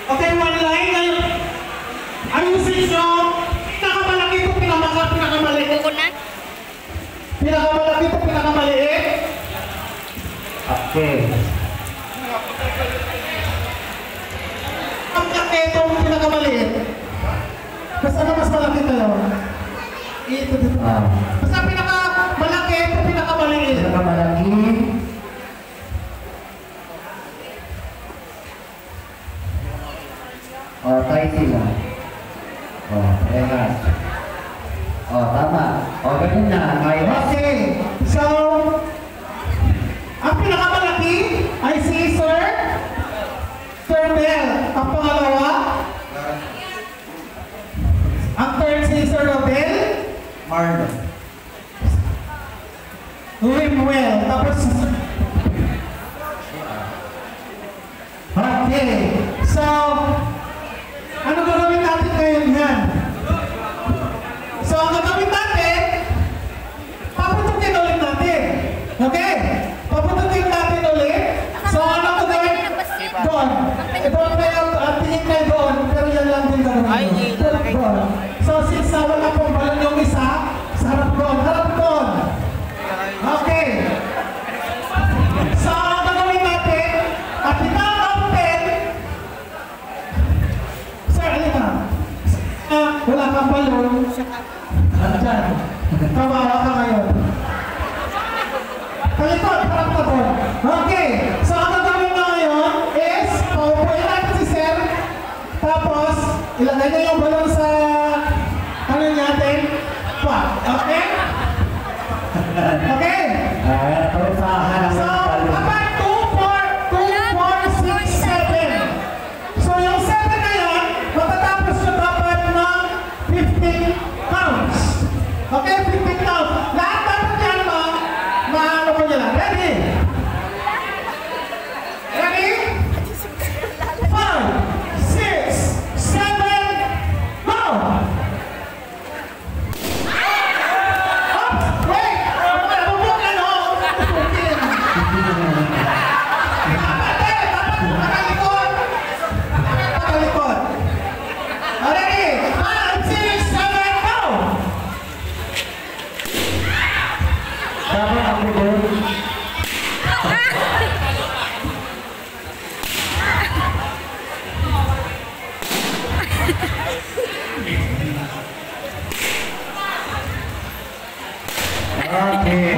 Okay, one line. Ayusin nyo. Pinakamalaki ito, pinakamaliit. Pinakamalaki ito, pinakamaliit. Okay. Ang laki itong pinakamaliit. Basta na mas malaki kayo. Ito dito. Basta pinakamalaki ito, pinakamaliit. Pinakamalaki. Tayo sila. Ayan. Tama. Ganyan na. Okay. So, ang pinakamalaki ay si Sir Bell. Ang pangalawa, ang third si Sir Bell. Marlon. Limwell. Tapos, okay. So, ano gagawin natin ngayon yan? So, ang gagawin natin, paputukin ulit natin. Okay? Paputukin natin ulit. So, ano gagawin? Doon. Doon kayo, tingin kayo doon. Pero yan lang din gagawin. Doon. So, since wala pong balon yung isa, sa harap doon. Harap doon. Okay. So, ang gagawin natin, at ita-open. Sir, alin na? Wala kang balon. Andyan. Kawawa ka ngayon. Kalikot, harap ka doon. Okay. So, ang gagawin na ngayon is, paupuin natin si Sir. Tapos, ilagay na yung balon sa ano natin. Okay? Okay? So, kapag 2, 4, 6, 7. So, yung 7 na yan, matatapos nyo dapat ng 15 counts. Okay, 15 counts. Lahat dapat yan maano ko nila. Ready? Ready? 5, 6, 7, go! Okay.